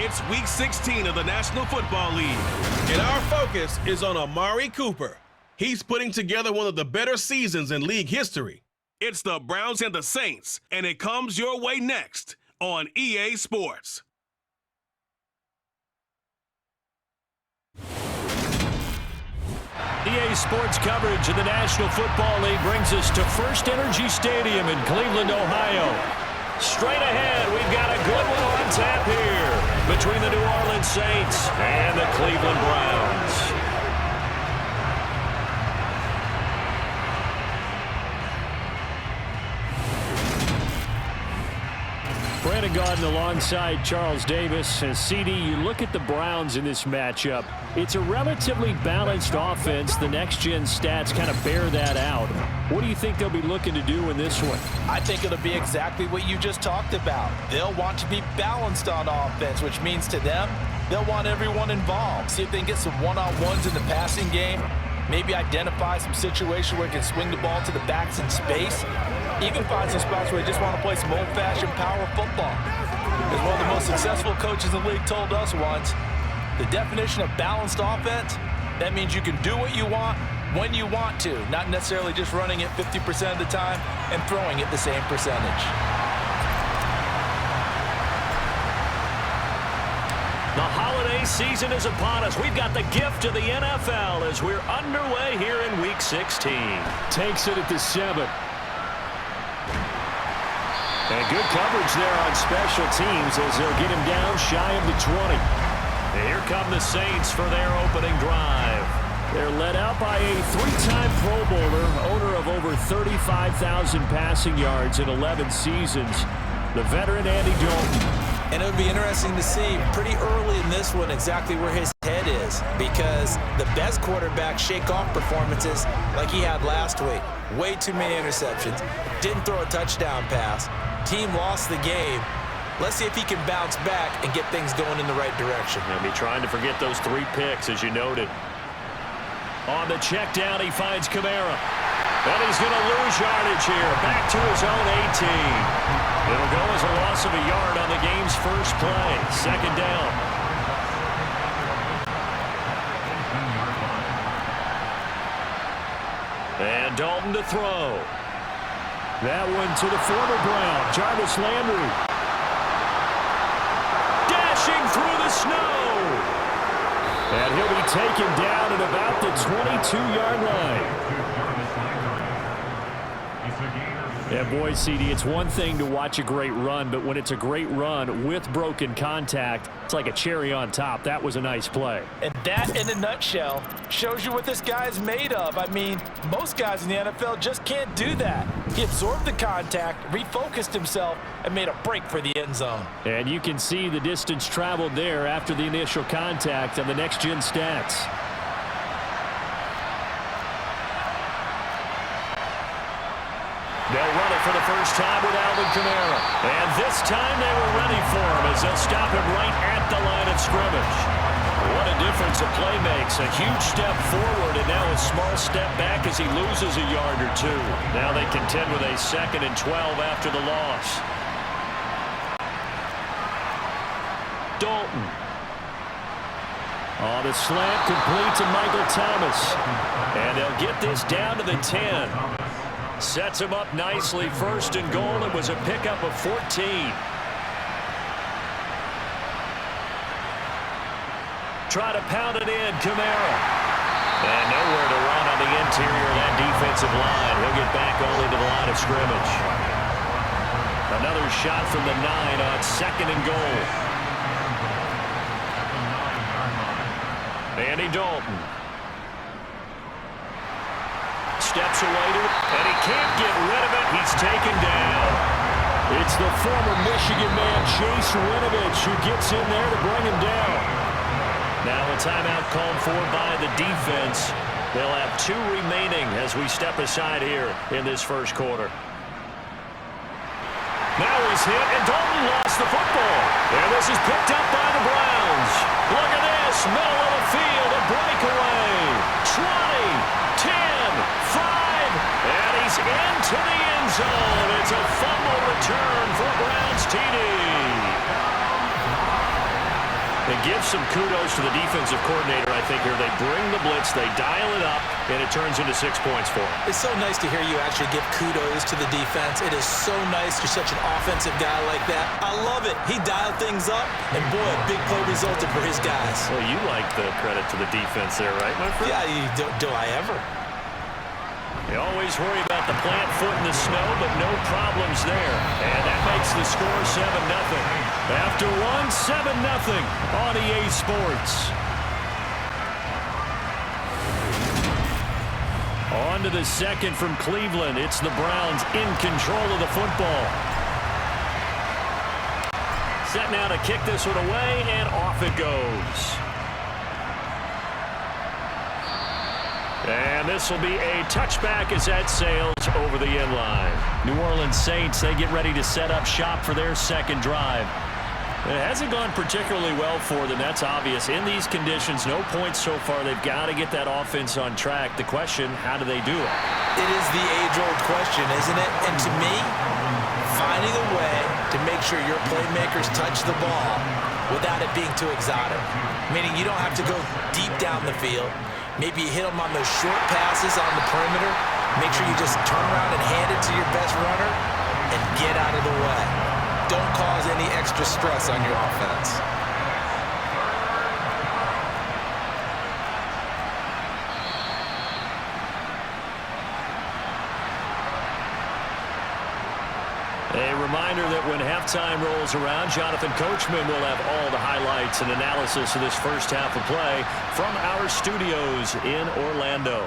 It's Week 16 of the National Football League, and our focus is on Amari Cooper. He's putting together one of the better seasons in league history. It's the Browns and the Saints, and it comes your way next on EA Sports. EA Sports coverage of the National Football League brings us to First Energy Stadium in Cleveland, Ohio. Straight ahead, we've got a good one on tap here between the New Orleans Saints and the Cleveland Browns. Brandon Gaudin alongside Charles Davis. And CD, you look at the Browns in this matchup. It's a relatively balanced offense. The next-gen stats kind of bear that out. What do you think they'll be looking to do in this one? I think it'll be exactly what you just talked about. They'll want to be balanced on offense, which means to them, they'll want everyone involved. See if they can get some one-on-ones in the passing game. Maybe identify some situation where they can swing the ball to the backs in space. Even find some spots where they just want to play some old-fashioned power football. As one of the most successful coaches in the league told us once, the definition of balanced offense, that means you can do what you want when you want to, not necessarily just running it 50% of the time and throwing it the same percentage. The holiday season is upon us. We've got the gift of the NFL as we're underway here in Week 16. Takes it at the 7. And good coverage there on special teams as they'll get him down shy of the 20. And here come the Saints for their opening drive. They're led out by a 3-time Pro Bowler, owner of over 35,000 passing yards in 11 seasons, the veteran Andy Dalton. And it would be interesting to see pretty early in this one exactly where his head is, because the best quarterbacks shake off performances like he had last week. Way too many interceptions. Didn't throw a touchdown pass. Team lost the game. Let's see if he can bounce back and get things going in the right direction. He'll be trying to forget those 3 picks, as you noted. On the check down, he finds Kamara. And he's going to lose yardage here. Back to his own 18. It'll go as a loss of a yard on the game's first play. Second down. And Dalton to throw. That one to the former Brown, Jarvis Landry. Dashing through the snow. And he'll be taken down at about the 22-yard line. Yeah, boy, CD, it's one thing to watch a great run, but when it's a great run with broken contact, it's like a cherry on top. That was a nice play. And that, in a nutshell, shows you what this guy is made of. I mean, most guys in the NFL just can't do that. He absorbed the contact, refocused himself, and made a break for the end zone. And you can see the distance traveled there after the initial contact on the next-gen stats. They'll run it for the first time with Alvin Kamara. And this time they were ready for him as they'll stop him right at the line of scrimmage. What a difference a play makes. A huge step forward and now a small step back as he loses a yard or 2. Now they contend with a 2nd and 12 after the loss. Dalton. On the slant, complete to Michael Thomas. And they'll get this down to the 10. Sets him up nicely. 1st and goal. It was a pickup of 14. Try to pound it in, Kamara. And nowhere to run on the interior of that defensive line. He'll get back only to the line of scrimmage. Another shot from the 9 on 2nd and goal. Andy Dalton. Steps away to it, and he can't get rid of it. He's taken down. It's the former Michigan man, Chase Winovich, who gets in there to bring him down. Now a timeout called for by the defense. They'll have 2 remaining as we step aside here in this first quarter. Now he's hit, and Dalton lost the football. And this is picked up by the Browns. Look at this, middle of the field, a breakaway. 20, 10, 5, and he's into the end zone. It's a fumble return for Browns TD. give some kudos to the defensive coordinator, I think, here. They bring the blitz, they dial it up, and it turns into 6 points for them. It's so nice to hear you actually give kudos to the defense. It is so nice. You're such an offensive guy like that. I love it. He dialed things up, and boy, a big play resulted for his guys. Well, you like the credit to the defense there, right, my friend? Yeah, do I ever? They always worry about the plant foot in the snow, but no problems there. And that makes the score 7-0. After one, 7-0 on EA Sports. On to the second from Cleveland. It's the Browns in control of the football. Set now to kick this one away, and off it goes. And this will be a touchback as that sails over the end line. New Orleans Saints, they get ready to set up shop for their second drive. It hasn't gone particularly well for them, that's obvious. In these conditions, no points so far. They've got to get that offense on track. The question, how do they do it? It is the age-old question, isn't it? And to me, finding a way to make sure your playmakers touch the ball without it being too exotic. Meaning you don't have to go deep down the field. Maybe you hit them on those short passes on the perimeter. Make sure you just turn around and hand it to your best runner and get out of the way. Don't cause any extra stress on your offense. A reminder that when halftime rolls around, Jonathan Coachman will have all the highlights and analysis of this first half of play from our studios in Orlando.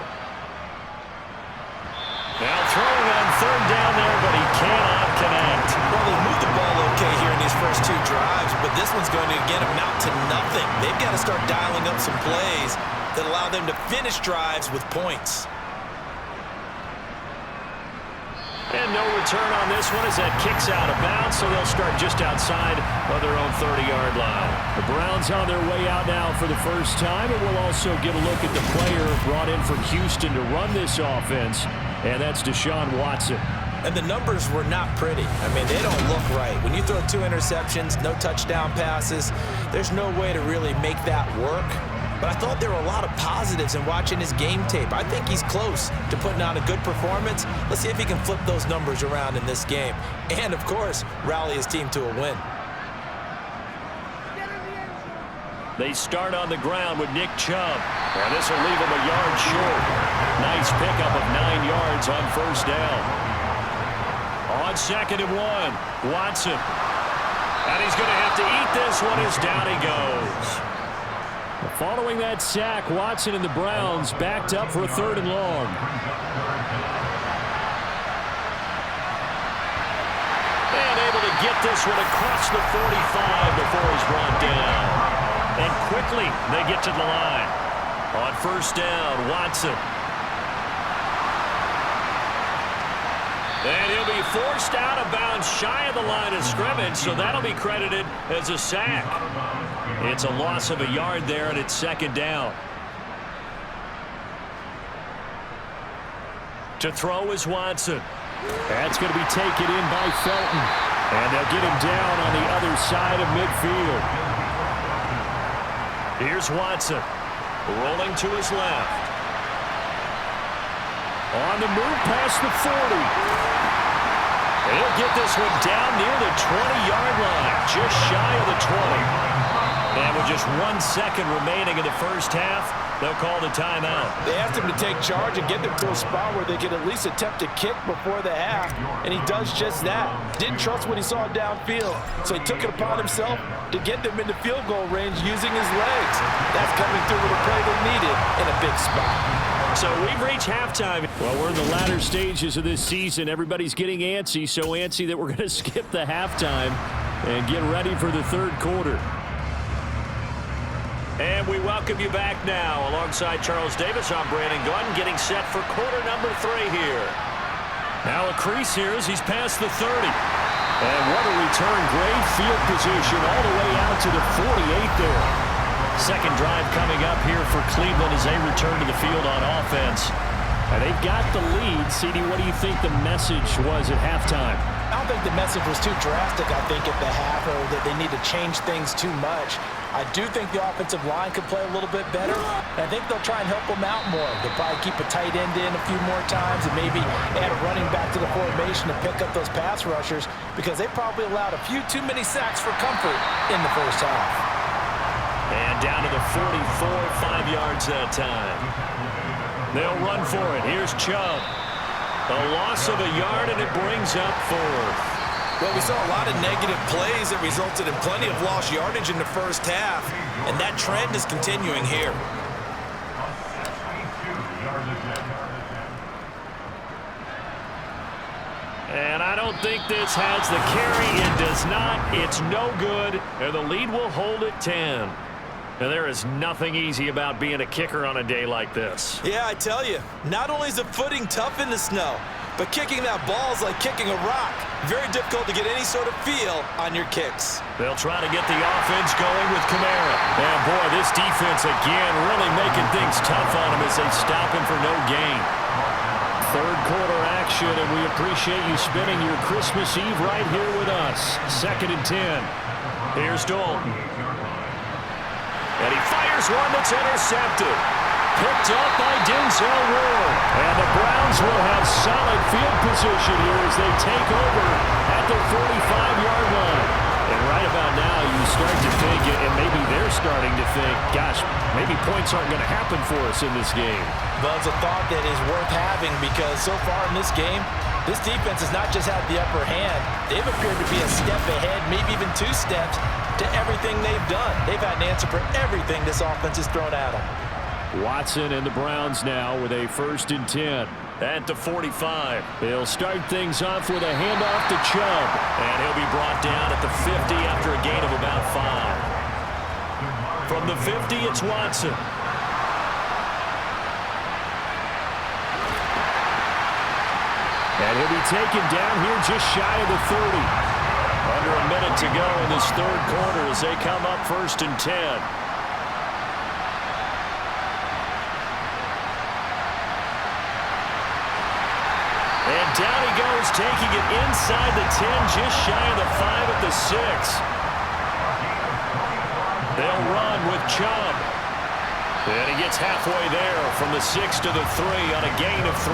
Now throwing on third down there, but he cannot connect. Well, they moved the ball okay here in these first two drives, but this one's going to again amount to nothing. They've got to start dialing up some plays that allow them to finish drives with points. And no return on this one as that kicks out of bounds, so they'll start just outside of their own 30-yard line. The Browns on their way out now for the first time, and we'll also get a look at the player brought in from Houston to run this offense, and that's Deshaun Watson. And the numbers were not pretty. I mean, they don't look right. When you throw 2 interceptions, no touchdown passes, there's no way to really make that work. But I thought there were a lot of positives in watching his game tape. I think he's close to putting on a good performance. Let's see if he can flip those numbers around in this game. And, of course, rally his team to a win. They start on the ground with Nick Chubb. And this will leave him a yard short. Nice pickup of 9 yards on first down. On 2nd and 1, Watson. And he's going to have to eat this one as down he goes. Following that sack, Watson and the Browns backed up for a 3rd and long. And able to get this one across the 45 before he's brought down. And quickly they get to the line. On first down, Watson. And he'll be forced out of bounds shy of the line of scrimmage, so that'll be credited as a sack. It's a loss of a yard there, and it's 2nd down. To throw is Watson. That's going to be taken in by Felton. And they'll get him down on the other side of midfield. Here's Watson. Rolling to his left. On the move past the 40. He'll get this one down near the 20-yard line, just shy of the 20. And with just 1 second remaining in the first half, they'll call the timeout. They asked him to take charge and get them to a spot where they could at least attempt a kick before the half, and he does just that. Didn't trust what he saw downfield, so he took it upon himself to get them into field goal range using his legs. That's coming through with a play they needed in a big spot. So we've reached halftime. Well, we're in the latter stages of this season. Everybody's getting antsy, so antsy that we're going to skip the halftime and get ready for the 3rd quarter. And we welcome you back now. Alongside Charles Davis, I'm Brandon Gunn, getting set for quarter number 3 here. Now a crease here as he's past the 30. And what a return. Great field position all the way out to the 48 there. Second drive coming up here for Cleveland as they return to the field on offense. And they've got the lead. CD, what do you think the message was at halftime? I don't think the message was too drastic, I think, at the half, or that they need to change things too much. I do think the offensive line could play a little bit better. And I think they'll try and help them out more. They'll probably keep a tight end in a few more times and maybe add a running back to the formation to pick up those pass rushers because they probably allowed a few too many sacks for comfort in the first half. And down to the 44, 5 yards that time. They'll run for it. Here's Chubb. A loss of a yard, and it brings up 4th. Well, we saw a lot of negative plays that resulted in plenty of lost yardage in the first half, and that trend is continuing here. And I don't think this has the carry. It does not. It's no good, and the lead will hold at 10. And there is nothing easy about being a kicker on a day like this. Yeah, I tell you, not only is the footing tough in the snow, but kicking that ball is like kicking a rock. Very difficult to get any sort of feel on your kicks. They'll try to get the offense going with Kamara. And boy, this defense again really making things tough on him as they stop him for no gain. Third quarter action, and we appreciate you spending your Christmas Eve right here with us. 2nd and 10. Here's Dalton. And he fires one that's intercepted. Picked up by Denzel Ward. And the Browns will have solid field position here as they take over at the 45-yard line. And right about now, you start to think, and maybe they're starting to think, gosh, maybe points aren't going to happen for us in this game. Well, it's a thought that is worth having because so far in this game, this defense has not just had the upper hand. They've appeared to be a step ahead, maybe even 2 steps, to everything they've done. They've had an answer for everything this offense has thrown at them. Watson and the Browns now with a 1st and 10 at the 45. They'll start things off with a handoff to Chubb, and he'll be brought down at the 50 after a gain of about 5. From the 50, it's Watson. And he'll be taken down here just shy of the 30. Under a minute to go in this third quarter as they come up 1st and 10. And down he goes, taking it inside the 10, just shy of the 5 at the 6. They'll run with Chubb. And he gets halfway there from the 6 to the 3 on a gain of 3.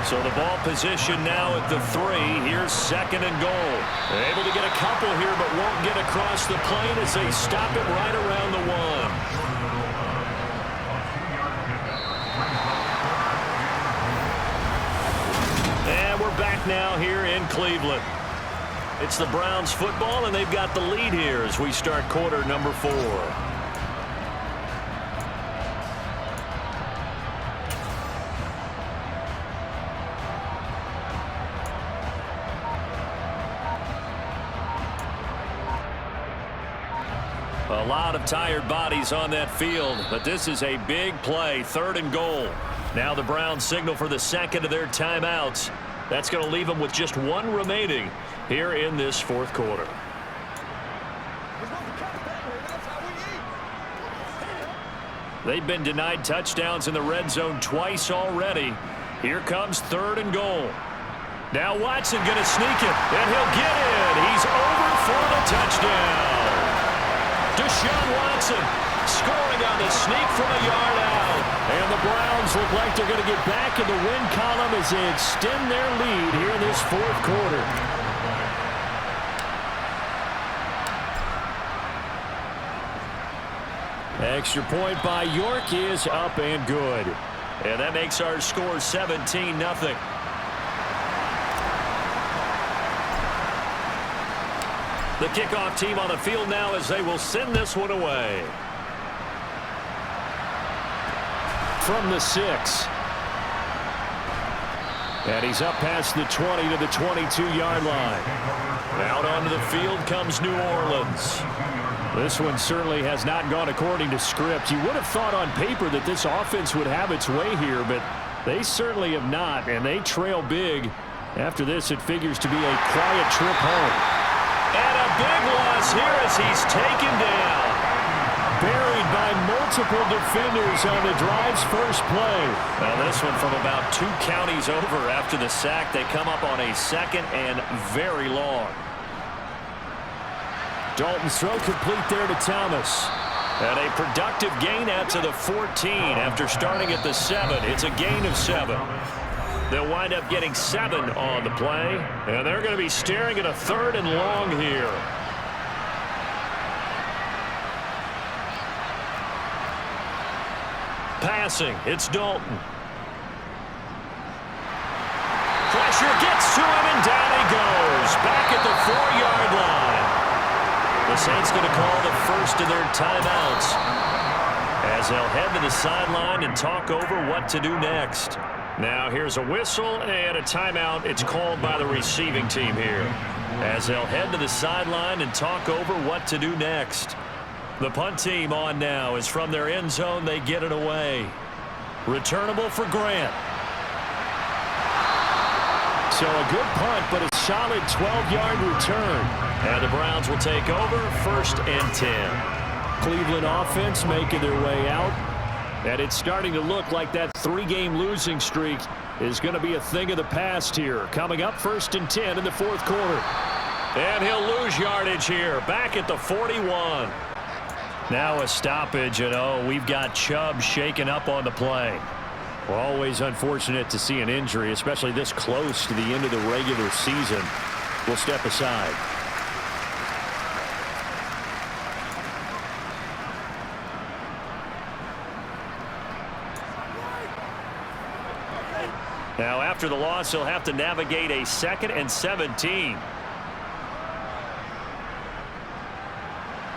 So the ball position now at the 3. Here's 2nd and goal. They're able to get a couple here, but won't get across the plane as they stop it right around the 1. And we're back now here in Cleveland. It's the Browns football, and they've got the lead here as we start quarter number 4. A lot of tired bodies on that field, but this is a big play, 3rd and goal. Now the Browns signal for the 2nd of their timeouts. That's going to leave them with just 1 remaining here in this 4th quarter. They've been denied touchdowns in the red zone twice already. Here comes 3rd and goal. Now Watson going to sneak it, and he'll get in. He's over for the touchdown. Deshaun Watson scoring on the sneak from a yard out. And the Browns look like they're going to get back in the win column as they extend their lead here in this 4th quarter. Extra point by York is up and good. And that makes our score 17-0. The kickoff team on the field now as they will send this one away. From the 6. And he's up past the 20 to the 22-yard line. Out onto the field comes New Orleans. This one certainly has not gone according to script. You would have thought on paper that this offense would have its way here, but they certainly have not, and they trail big. After this, it figures to be a quiet trip home. And a big loss here as he's taken down. Buried by multiple defenders on the drive's first play. Now this one from about 2 counties over after the sack. They come up on a 2nd and very long. Dalton's throw complete there to Thomas. And a productive gain out to the 14 after starting at the 7. It's a gain of 7. They'll wind up getting 7 on the play. And they're going to be staring at a 3rd and long here. Passing, it's Dalton. Pressure gets to him, and down he goes. Back at the 4-yard line. The Saints going to call the first of their timeouts as they'll head to the sideline and talk over what to do next. Now here's a whistle and a timeout. It's called by the receiving team here as they'll head to the sideline and talk over what to do next. The punt team on now is from their end zone. They get it away. Returnable for Grant. So a good punt, but a solid 12-yard return. And the Browns will take over 1st and 10. Cleveland offense making their way out. And it's starting to look like that 3-game losing streak is going to be a thing of the past here. Coming up 1st and 10 in the 4th quarter. And he'll lose yardage here. Back at the 41. Now a stoppage, and we've got Chubb shaken up on the play. Well, always unfortunate to see an injury, especially this close to the end of the regular season. We'll step aside. Now after the loss, he'll have to navigate a 2nd and 17.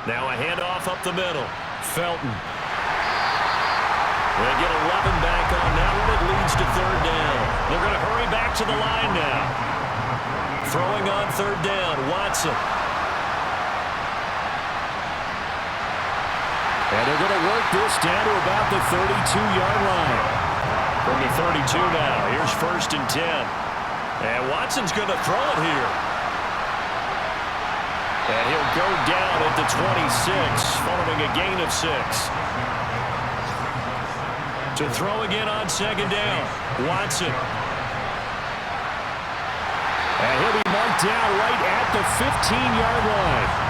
Now a handoff up the middle. Felton. They get 11 back on that one. It leads to 3rd down. They're going to hurry back to the line now. Throwing on 3rd down, Watson. And they're going to work this down to about the 32-yard line. From the 32 now, here's 1st and 10. And Watson's going to throw it here. And he'll go down at the 26, following a gain of 6. To throw again on 2nd down, Watson. And he'll be marked down right at the 15-yard line.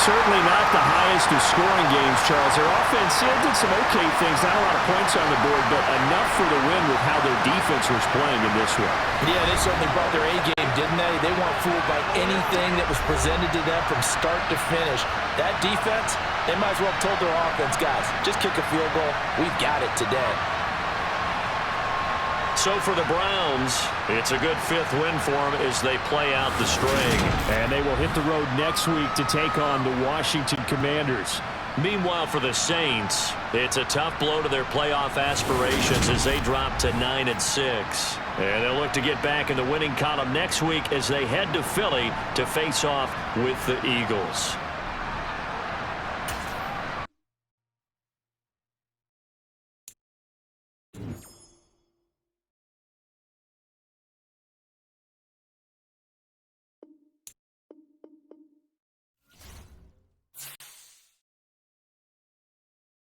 Certainly not the highest of scoring games, Charles. Their offense did some okay things, not a lot of points on the board, but enough for the win with how their defense was playing in this one. Yeah, they certainly brought their A-game, didn't they? They weren't fooled by anything that was presented to them from start to finish. That defense, they might as well have told their offense, guys, just kick a field goal. We've got it today. So for the Browns, it's a good 5th win for them as they play out the string. And they will hit the road next week to take on the Washington Commanders. Meanwhile, for the Saints, it's a tough blow to their playoff aspirations as they drop to 9-6. And they'll look to get back in the winning column next week as they head to Philly to face off with the Eagles.